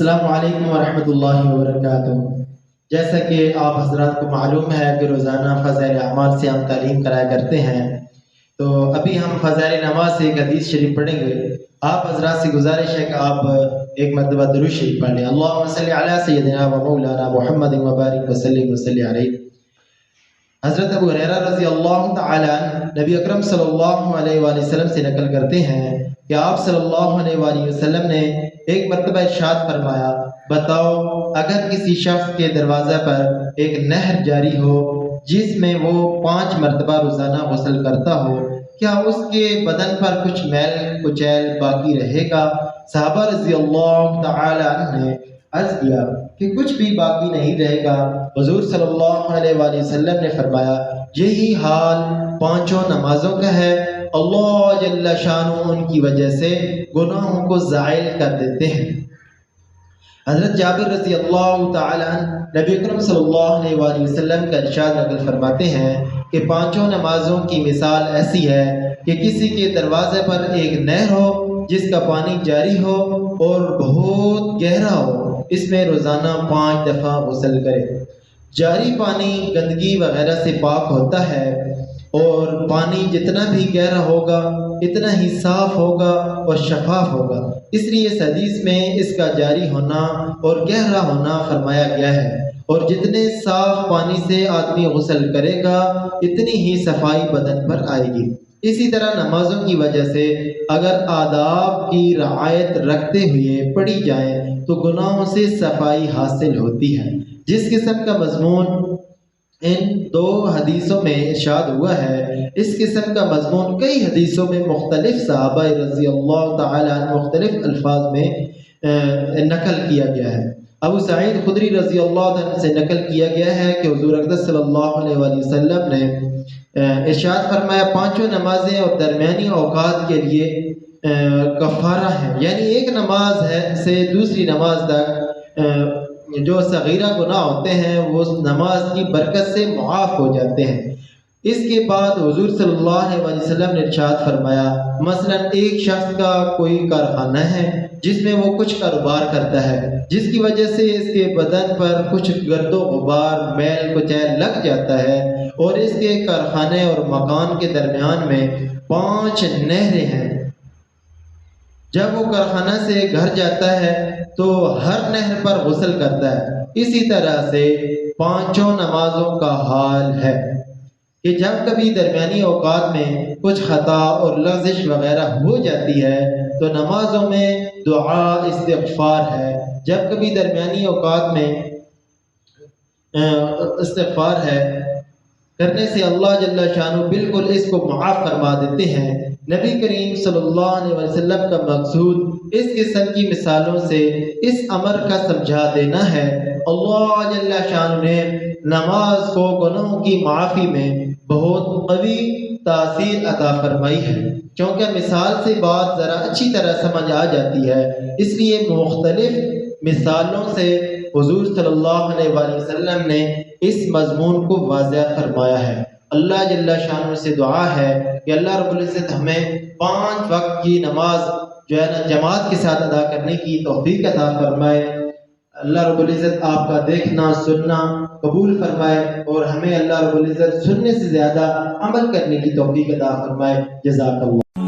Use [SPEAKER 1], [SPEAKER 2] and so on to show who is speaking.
[SPEAKER 1] السلام علیکم ورحمۃ اللہ وبرکاتہ۔ جیسا کہ آپ حضرات کو معلوم ہے کہ روزانہ فضائل اعمال سے ہم تعلیم کرایا کرتے ہیں، تو ابھی ہم فضائل نماز سے ایک حدیث شریف پڑھیں گے۔ آپ حضرات سے گزارش ہے کہ آپ ایک مرتبہ درود شریف پڑھ لیں۔ اللہم صلی علی سیدنا و مولانا محمد وبارک وسلم وصلی علیہ۔ حضرت ابو ہریرہ رضی اللہ تعالی عنہ نبی اکرم صلی اللہ علیہ وآلہ وسلم سے نقل کرتے ہیں کہ آپ صلی اللہ علیہ وآلہ وسلم نے ایک مرتبہ ارشاد فرمایا، بتاؤ اگر کسی شخص کے دروازے پر ایک نہر جاری ہو جس میں وہ 5 مرتبہ روزانہ غسل کرتا ہو، کیا اس کے بدن پر کچھ میل کچیل باقی رہے گا؟ صحابہ رضی اللہ تعالی عنہ نے عرض کیا کہ کچھ بھی باقی نہیں رہے گا۔ حضور صلی اللہ علیہ وآلہ وسلم نے فرمایا، یہی حال 5 نمازوں کا ہے، اللہ جل شانہ ان کی وجہ سے گناہوں کو زائل کر دیتے ہیں۔ حضرت جابر رضی اللہ تعالی عنہ نبی اکرم صلی اللہ علیہ وآلہ وسلم کا ارشاد نقل فرماتے ہیں کہ 5 نمازوں کی مثال ایسی ہے کہ کسی کے دروازے پر ایک نہر ہو جس کا پانی جاری ہو اور بہت گہرا ہو، اس میں روزانہ 5 دفعہ غسل کرے۔ جاری پانی گندگی وغیرہ سے پاک ہوتا ہے اور پانی جتنا بھی گہرا ہوگا اتنا ہی صاف ہوگا اور شفاف ہوگا، اس لیے اس حدیث میں اس کا جاری ہونا اور گہرا ہونا فرمایا گیا ہے، اور جتنے صاف پانی سے آدمی غسل کرے گا اتنی ہی صفائی بدن پر آئے گی۔ اسی طرح نمازوں کی وجہ سے اگر آداب کی رعایت رکھتے ہوئے پڑھی جائیں تو گناہوں سے صفائی حاصل ہوتی ہے۔ جس قسم کا مضمون ان 2 حدیثوں میں ارشاد ہوا ہے، اس قسم کا مضمون کئی حدیثوں میں مختلف صحابہ رضی اللہ تعالی عنہ مختلف الفاظ میں نقل کیا گیا ہے۔ ابو سعید خدری رضی اللہ عنہ سے نقل کیا گیا ہے کہ حضور اقدس صلی اللہ علیہ وآلہ وسلم نے ارشاد فرمایا، 5 نمازیں اور درمیانی اوقات کے لیے کفارہ ہیں، یعنی ایک نماز ہے سے دوسری نماز تک جو صغیرہ گناہ ہوتے ہیں وہ نماز کی برکت سے معاف ہو جاتے ہیں۔ اس کے بعد حضور صلی اللہ علیہ وسلم نے ارشاد فرمایا، مثلا ایک شخص کا کوئی کارخانہ ہے جس میں وہ کچھ کاروبار کرتا ہے، جس کی وجہ سے اس کے بدن پر کچھ گرد و غبار میل کچیل لگ جاتا ہے، اور اس کے کارخانے اور مکان کے درمیان میں 5 نہریں ہیں۔ جب وہ کارخانہ سے گھر جاتا ہے تو ہر نہر پر غسل کرتا ہے۔ اسی طرح سے 5 نمازوں کا حال ہے کہ جب کبھی درمیانی اوقات میں کچھ خطا اور لغزش وغیرہ ہو جاتی ہے تو نمازوں میں دعا استغفار ہے، جب کبھی درمیانی اوقات میں استغفار ہے کرنے سے اللہ جل شانہ بالکل اس کو معاف فرما دیتے ہیں۔ نبی کریم صلی اللہ علیہ وسلم کا مقصود اس قسم کی مثالوں سے اس امر کا سمجھا دینا ہے۔ اللہ جل شانہ نے نماز کو گناہوں کی معافی میں بہت قوی تاثیر عطا فرمائی ہے، کیونکہ مثال سے بات ذرا اچھی طرح سمجھ آ جاتی ہے، اس لیے مختلف مثالوں سے حضور صلی اللہ علیہ وآلہ وسلم نے اس مضمون کو واضح فرمایا ہے۔ اللہ جل شانہ سے دعا ہے کہ اللہ رب العزت ہمیں 5 وقت کی نماز جو ہے نا جماعت کے ساتھ ادا کرنے کی توفیق عطا فرمائے۔ اللہ رب العزت آپ کا دیکھنا سننا قبول فرمائے اور ہمیں اللہ رب العزت سننے سے زیادہ عمل کرنے کی توفیق عطا فرمائے۔ جزاک اللہ۔